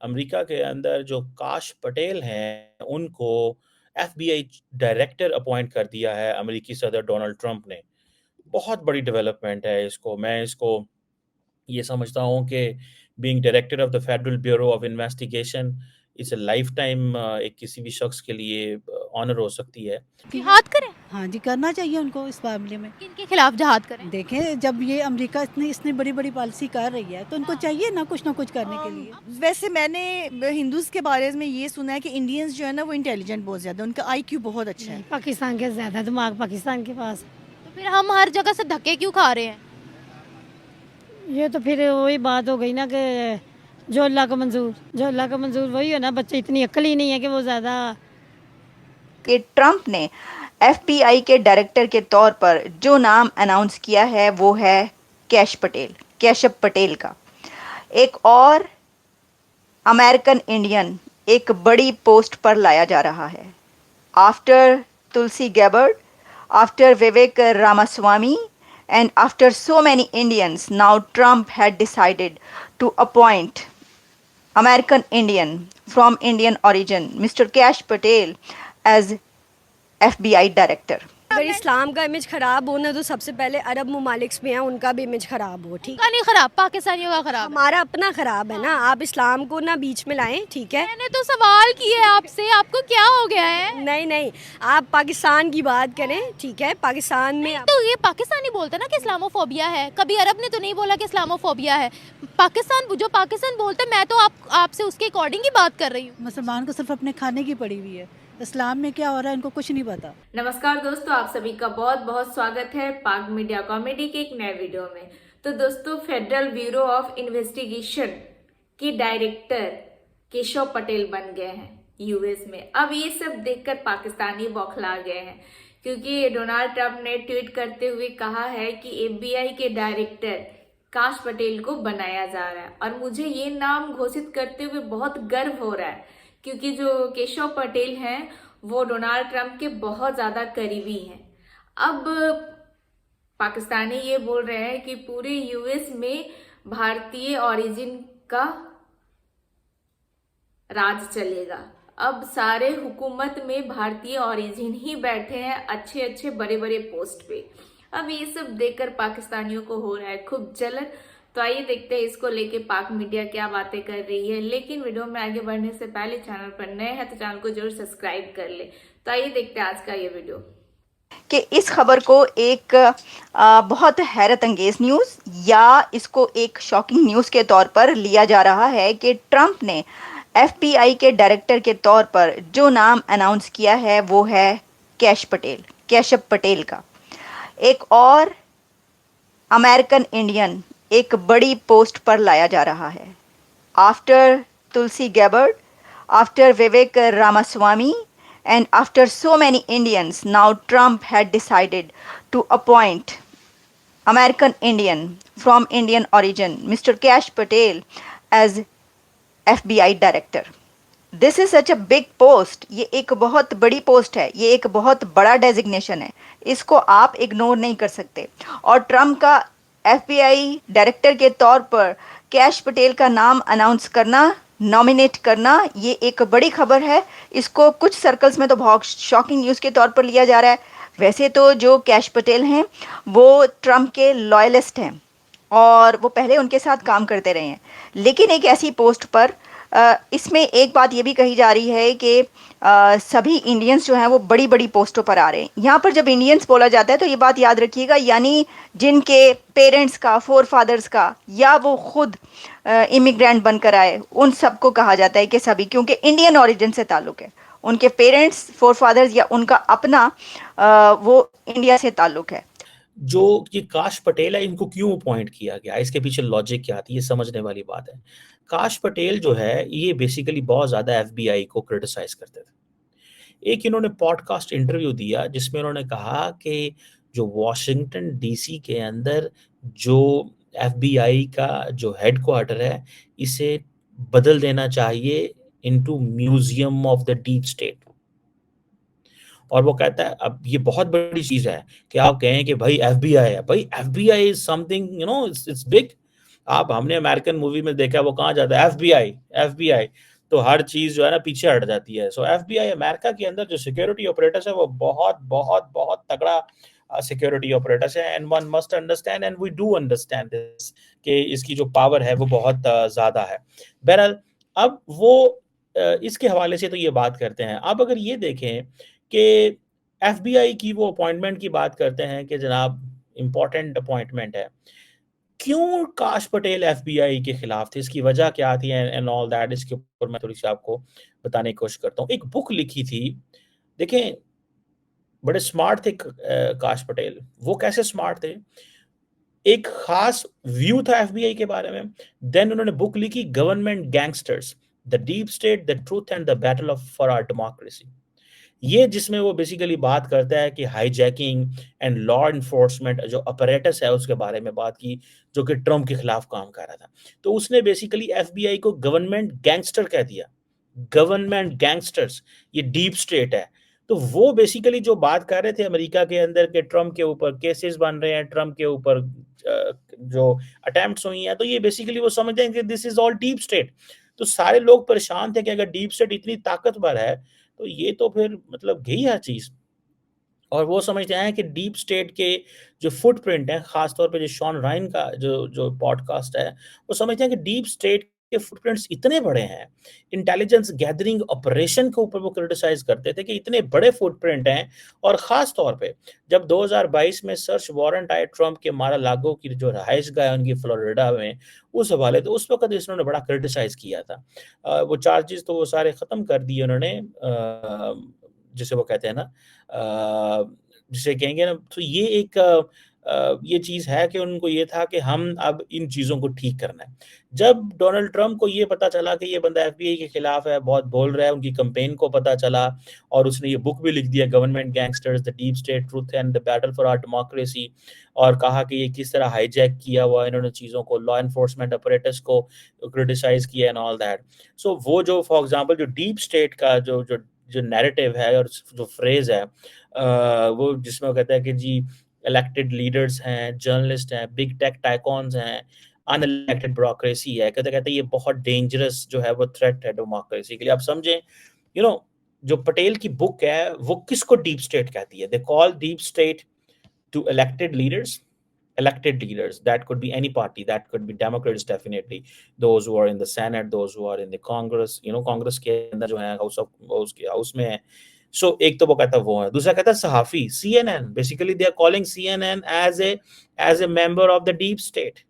America के अंदर जो काश पटेल हैं, उनको एफबीआई डायरेक्टर अपॉइंट कर दिया है अमेरिकी सदर डोनाल्ड ट्रंप ने। बहुत बड़ी डेवलपमेंट है मैं इसको ये समझता हूँ कि being director of the federal bureau of investigation it's a life time एक किसी भी शख्स के लिए ऑनर हो सकती है। जिहाद करें? हाँ जी, करना चाहिए उनको इस मामले में। किनके खिलाफ जिहाद करें? देखें, जब ये अमेरिका इतनी बड़ी-बड़ी पॉलिसी कर रही है, तो उनको चाहिए ना कुछ करने के लिए। वैसे मैंने हिंदूज़ के बारे में ये सुना है कि इंडियंस जो है ना वो इंटेलिजेंट बहुत ज़्यादा, उनका आईक्यू बहुत अच्छा है। पाकिस्तान के ज़्यादा दिमाग पाकिस्तान के पास। तो फिर हम हर जगह से धक्के क्यों खा रहे हैं? ये तो फिर वही बात हो गई ना कि जो अल्लाह का मंजूर वही है ना। बच्चे इतनी अक्ल ही नहीं है कि वो ज़्यादा कि ट्रंप ने एफबीआई के डायरेक्टर के तौर पर जो नाम अनाउंस किया है वो है कैशव पटेल का। एक और अमेरिकन इंडियन एक बड़ी पोस्ट पर लाया जा रहा है। After Tulsi Gabbard, after Vivek Ramaswamy and after so many Indians, now Trump had decided to appoint American Indian from Indian origin, Mr. Kash Patel, as FBI director. अगर इस्लाम का इमेज खराब हो ना तो सबसे पहले अरब ममालिक में है उनका भी इमेज खराब हो। ठीक का नहीं खराब, पाकिस्तानियों का खराब है। हमारा अपना खराब है ना, आप इस्लाम को ना बीच में लाएं। ठीक है, मैंने तो सवाल किए आपसे, आपको क्या हो गया है? नहीं आप पाकिस्तान की बात करें। ठीक है, पाकिस्तान में तो ये पाकिस्तानी बोलते ना कि इस्लामोफोबिया है, कभी अरब ने तो नहीं बोला कि इस्लामोफोबिया है। पाकिस्तान बोलते, मैं तो आपसे उसके अकॉर्डिंग ही बात कर रही हूँ। मुसलमान को सिर्फ अपने खाने की पड़ी हुई है, इस्लाम में क्या हो रहा है इनको कुछ नहीं पता। नमस्कार दोस्तों, आप सभी का बहुत बहुत स्वागत है पाक मीडिया कॉमेडी के एक नए वीडियो में। तो दोस्तों, फेडरल ब्यूरो ऑफ इन्वेस्टिगेशन के डायरेक्टर केशव पटेल बन गए हैं यूएस में। अब ये सब देखकर पाकिस्तानी बौखला गए हैं, क्योंकि डोनाल्ड ट्रंप ने ट्वीट करते हुए कहा है कि एफबीआई के डायरेक्टर काश पटेल को बनाया जा रहा है। और मुझे ये नाम घोषित करते हुए बहुत गर्व हो रहा है, क्योंकि जो केशव पटेल हैं वो डोनाल्ड ट्रंप के बहुत ज़्यादा करीबी हैं। अब पाकिस्तानी ये बोल रहे हैं कि पूरे यूएस में भारतीय ओरिजिन का राज चलेगा। अब सारे हुकूमत में भारतीय ओरिजिन ही बैठे हैं, अच्छे अच्छे बड़े बड़े पोस्ट पे। अब ये सब देखकर पाकिस्तानियों को हो रहा है खूब जलन। तो आइए देखते हैं इसको लेके पाक मीडिया क्या बातें कर रही है। लेकिन वीडियो में आगे बढ़ने से पहले चैनल पर नए हैं तो चैनल को जरूर सब्सक्राइब कर ले। तो आइए देखते हैं आज का ये वीडियो। कि इस खबर को एक बहुत हैरत अंगेज न्यूज़ या इसको एक शॉकिंग न्यूज़ के तौर पर लिया जा रहा है कि ट्रंप ने एफबीआई के डायरेक्टर के तौर पर जो नाम अनाउंस किया है वो है कैशव पटेल का। एक और अमेरिकन इंडियन एक बड़ी पोस्ट पर लाया जा रहा है। After Tulsi Gabbard, after Vivek Ramaswamy and after so many Indians, now Trump had decided to appoint American Indian from Indian origin, Mr. Kash Patel, as FBI director. This is such a big post. ये एक बहुत बड़ी post है, ये एक बहुत बड़ा designation है, इसको आप इग्नोर नहीं कर सकते। और ट्रम्प का एफबीआई डायरेक्टर के तौर पर कैश पटेल का नाम अनाउंस करना, नॉमिनेट करना, ये एक बड़ी खबर है। इसको कुछ सर्कल्स में तो बहुत शॉकिंग न्यूज़ के तौर पर लिया जा रहा है। वैसे तो जो कैश पटेल हैं वो ट्रम्प के लॉयलिस्ट हैं और वो पहले उनके साथ काम करते रहे हैं, लेकिन एक ऐसी पोस्ट पर इसमें एक बात ये भी कही जा रही है कि सभी इंडियंस जो हैं वो बड़ी बड़ी पोस्टों पर आ रहे हैं। यहाँ पर जब इंडियंस बोला जाता है तो ये बात याद रखिएगा, यानी जिनके पेरेंट्स का, फोर फादर्स का, या वो खुद इमिग्रेंट बनकर आए, उन सबको कहा जाता है कि सभी, क्योंकि इंडियन ओरिजिन से ताल्लुक़ है। उनके पेरेंट्स, फोर फादर्स या उनका अपना वो इंडिया से ताल्लुक़ है। जो ये काश पटेल है, इनको क्यों अपॉइंट किया गया, इसके पीछे लॉजिक क्या थी, ये समझने वाली बात है। काश पटेल जो है ये बेसिकली बहुत ज़्यादा एफबीआई को क्रिटिसाइज करते थे। एक इन्होंने पॉडकास्ट इंटरव्यू दिया जिसमें उन्होंने कहा कि जो वॉशिंगटन डीसी के अंदर जो एफबीआई का जो हेडक्वार्टर है, इसे बदल देना चाहिए into museum of the deep state. और वो कहता है अब ये बहुत बड़ी चीज है कि आप कहें कि भाई एफबीआई है, भाई FBI is something, it's big. हमने अमेरिकन मूवी में देखा, वो कहाँ जाता है, एफबीआई, तो हर चीज जो है ना पीछे हट जाती है। सो एफबीआई अमेरिका के अंदर जो सिक्योरिटी ऑपरेटर्स है वो बहुत बहुत बहुत तगड़ा सिक्योरिटी ऑपरेटर्स है, and one must understand and we do understand this कि इसकी जो पावर है वो बहुत ज्यादा है। बहरहाल अब वो इसके हवाले से तो ये बात करते हैं। अब अगर ये देखें कि एफबीआई की वो अपॉइंटमेंट की बात करते हैं कि जनाब इंपॉर्टेंट अपॉइंटमेंट है, क्यों काश पटेल एफबीआई के खिलाफ थे, इसकी वजह क्या थी एंड ऑल दैट, इसके ऊपर मैं थोड़ी सी आपको बताने की कोशिश करता हूँ। एक बुक लिखी थी, देखें बड़े स्मार्ट थे काश पटेल। वो कैसे स्मार्ट थे, एक खास व्यू था एफबीआई के बारे में। देन उन्होंने बुक लिखी government gangsters, the deep state, the truth and the battle of for our democracy. ये जिसमें वो बेसिकली बात करता है कि हाईजैकिंग एंड लॉ इन्फोर्समेंट जो अपरेटस है उसके बारे में बात की, जो कि ट्रम्प के खिलाफ काम कर रहा था। तो उसने बेसिकली एफबीआई को गवर्नमेंट गैंगस्टर कह दिया, गवर्नमेंट गैंगस्टर्स, ये डीप स्टेट है। तो वो बेसिकली जो बात कर रहे थे अमेरिका के अंदर के ट्रम्प के ऊपर केसेस बन रहे हैं, ट्रम्प के ऊपर जो अटेम्प्ट्स हुई हैं, तो ये बेसिकली वो समझते हैं कि this is all deep state. तो सारे लोग परेशान थे कि अगर डीप स्टेट इतनी ताकतवर है तो ये तो फिर मतलब गई हर चीज। और वो समझते हैं कि डीप स्टेट के जो फुटप्रिंट है, खासतौर पे जो शॉन राइन का जो जो पॉडकास्ट है, वो समझते हैं कि डीप स्टेट के फुटप्रिंट्स इतने बड़े हैं। इंटेलिजेंस गैदरिंग ऑपरेशन के ऊपर वो क्रिटिसाइज करते थे कि इतने बड़े फुटप्रिंट हैं। और खास तौर पे जब 2022 में सर्च वारंट आए ट्रम्प के मारा लागो की जो रहाइश गाह है उनकी फ्लोरिडा में, उस हवाले तो उस वक्त इन्होंने बड़ा क्रिटिसाइज किया था। वो चार्जेस तो वो सारे खत्म कर दिए उन्होंने, जिसे वो कहते हैं ना, जिसे कहेंगे ना, तो ये एक ये चीज़ है कि उनको ये था कि हम अब इन चीज़ों को ठीक करना है। जब डोनाल्ड ट्रम्प को ये पता चला कि ये बंदा एफबीआई के खिलाफ है, बहुत बोल रहा है, उनकी कैंपेन को पता चला और उसने ये बुक भी लिख दिया, government gangsters, the deep state, truth and the battle for our democracy, और कहा कि ये किस तरह हाईजैक किया हुआ है इन्होंने चीज़ों को, लॉ एनफोर्समेंट अपरेटस को क्रिटिसाइज किया एंड ऑल दैट। सो वो जो फॉर एग्जांपल जो डीप स्टेट का जो जो जो नैरेटिव है और जो फ्रेज है, वो जिसमें वो कहता है कि जी इलेक्टेड लीडर्स हैं, जर्नलिस्ट हैं, बिग टेक टाइकॉन्स हैं, अनइलेक्टेड ब्यूरोक्रेसी है, कहते कहते ये बहुत डेंजरस जो है वो थ्रेट है डेमोक्रेसी के लिए। आप समझें, यू नो, जो पटेल की बुक है वो किसको डीप स्टेट कहती है, they call deep state to elected leaders that could be any party, that could be Democrats definitely, those who are in the Senate, those who are in the Congress, you know, Congress के अंदर जो है house में है। सो एक तो वो कहता है वो है, दूसरा कहता है सहाफी, CNN, basically they are calling CNN as a member of the deep state।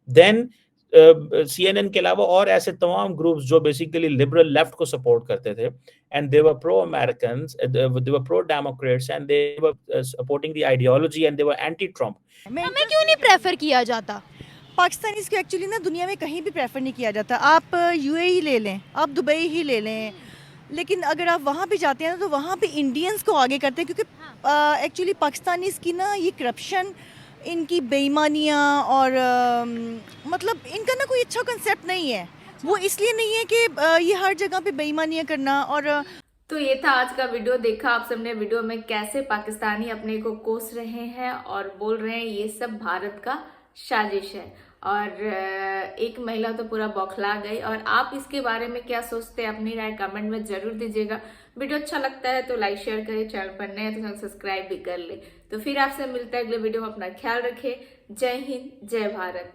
Then CNN के अलावा और ऐसे तमाम ग्रुप्स जो बेसिकली लिबरल लेफ्ट को सपोर्ट करते थे, and they were pro Americans, they were pro Democrats, and they were supporting the ideology and they were anti Trump. हमें क्यों नहीं प्रेफर किया जाता? पाकिस्तानीज़ को एक्चुअली ना दुनिया में कहीं भी प्रेफर नहीं किया जाता। आप यूएई ले लें, आप दुबई ही ले लें, लेकिन अगर आप वहाँ पे जाते हैं ना तो वहाँ पे इंडियंस को आगे करते हैं, क्योंकि एक्चुअली पाकिस्तानीज़ की ना ये करप्शन, इनकी बेईमानियाँ और मतलब इनका ना कोई अच्छा कंसेप्ट नहीं है। वो इसलिए नहीं है कि ये हर जगह पे बेईमानियाँ करना। और तो ये था आज का वीडियो। देखा आप सबने वीडियो में कैसे पाकिस्तानी अपने को कोस रहे हैं और बोल रहे हैं ये सब भारत का साजिश है, और एक महिला तो पूरा बौखला गई। और आप इसके बारे में क्या सोचते हैं, अपनी राय कमेंट में जरूर दीजिएगा। वीडियो अच्छा लगता है तो लाइक शेयर करें, चैनल पर नए हैं तो चैनल सब्सक्राइब भी कर ले। तो फिर आपसे मिलता है अगले वीडियो में, अपना ख्याल रखें। जय हिंद, जय भारत।